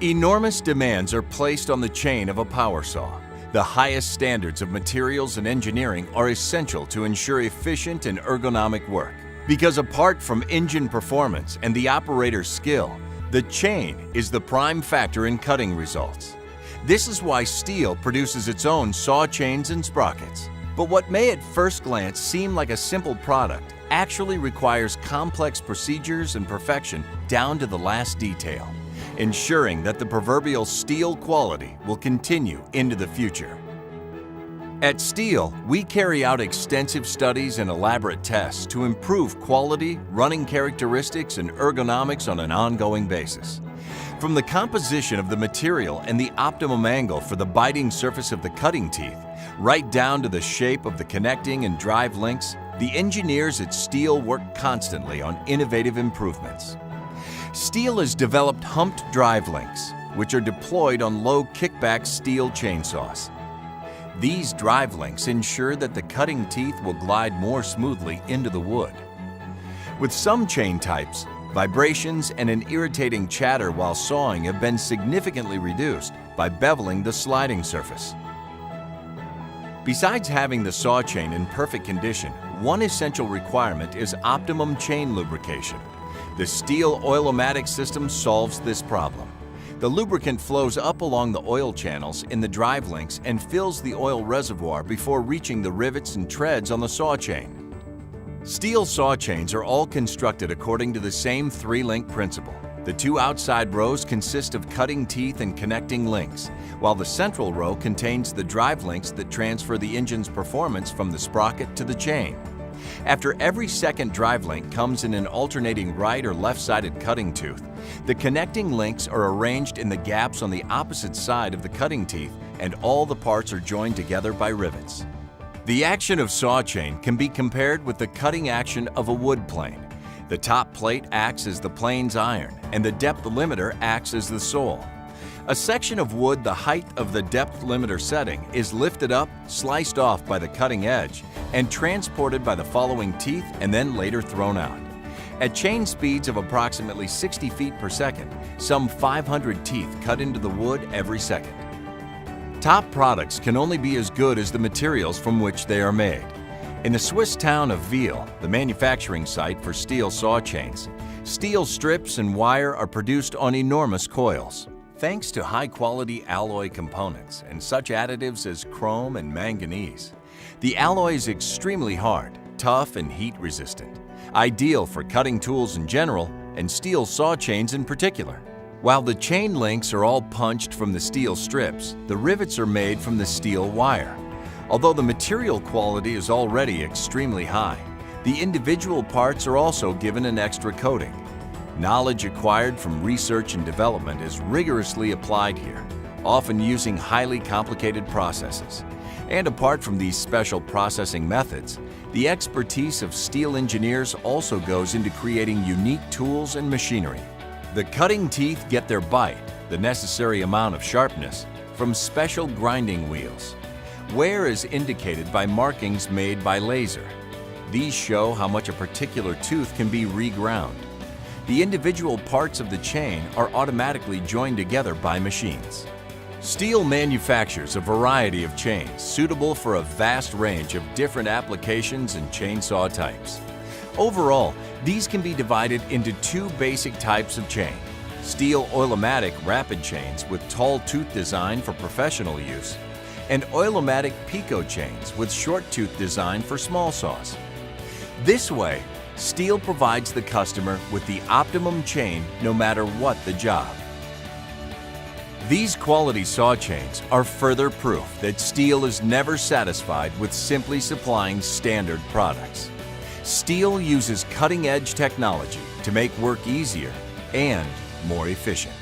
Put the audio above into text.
Enormous demands are placed on the chain of a power saw. The highest standards of materials and engineering are essential to ensure efficient and ergonomic work. Because apart from engine performance and the operator's skill, the chain is the prime factor in cutting results. This is why Stihl produces its own saw chains and sprockets. But what may at first glance seem like a simple product actually requires complex procedures and perfection down to the last detail, ensuring that the proverbial Stihl quality will continue into the future. At Stihl, we carry out extensive studies and elaborate tests to improve quality, running characteristics, and ergonomics on an ongoing basis. From the composition of the material and the optimum angle for the biting surface of the cutting teeth, right down to the shape of the connecting and drive links, the engineers at Stihl work constantly on innovative improvements. Stihl has developed humped drive links, which are deployed on low kickback Stihl chainsaws. These drive links ensure that the cutting teeth will glide more smoothly into the wood. With some chain types, vibrations and an irritating chatter while sawing have been significantly reduced by beveling the sliding surface. Besides having the saw chain in perfect condition, one essential requirement is optimum chain lubrication. The Stihl Oil-O-Matic system solves this problem. The lubricant flows up along the oil channels in the drive links and fills the oil reservoir before reaching the rivets and treads on the saw chain. Stihl saw chains are all constructed according to the same three-link principle. The two outside rows consist of cutting teeth and connecting links, while the central row contains the drive links that transfer the engine's performance from the sprocket to the chain. After every second drive link comes in an alternating right or left-sided cutting tooth, the connecting links are arranged in the gaps on the opposite side of the cutting teeth, and all the parts are joined together by rivets. The action of saw chain can be compared with the cutting action of a wood plane. The top plate acts as the plane's iron, and the depth limiter acts as the sole. A section of wood the height of the depth limiter setting is lifted up, sliced off by the cutting edge, and transported by the following teeth and then later thrown out. At chain speeds of approximately 60 feet per second, some 500 teeth cut into the wood every second. Top products can only be as good as the materials from which they are made. In the Swiss town of Stihl, the manufacturing site for Stihl saw chains, steel strips and wire are produced on enormous coils. Thanks to high-quality alloy components and such additives as chrome and manganese, the alloy is extremely hard, tough, and heat-resistant, ideal for cutting tools in general and steel saw chains in particular. While the chain links are all punched from the steel strips, the rivets are made from the steel wire. Although the material quality is already extremely high, the individual parts are also given an extra coating. Knowledge acquired from research and development is rigorously applied here, often using highly complicated processes. And apart from these special processing methods, the expertise of Stihl engineers also goes into creating unique tools and machinery. The cutting teeth get their bite, the necessary amount of sharpness, from special grinding wheels. Wear is indicated by markings made by laser. These show how much a particular tooth can be reground. The individual parts of the chain are automatically joined together by machines. Stihl manufactures a variety of chains suitable for a vast range of different applications and chainsaw types. Overall, these can be divided into two basic types of chain: Stihl Oil-O-Matic rapid chains with tall tooth design for professional use, and Oil-O-Matic Pico chains with short tooth design for small saws. This way, Stihl provides the customer with the optimum chain no matter what the job. These quality saw chains are further proof that Stihl is never satisfied with simply supplying standard products. Stihl uses cutting-edge technology to make work easier and more efficient.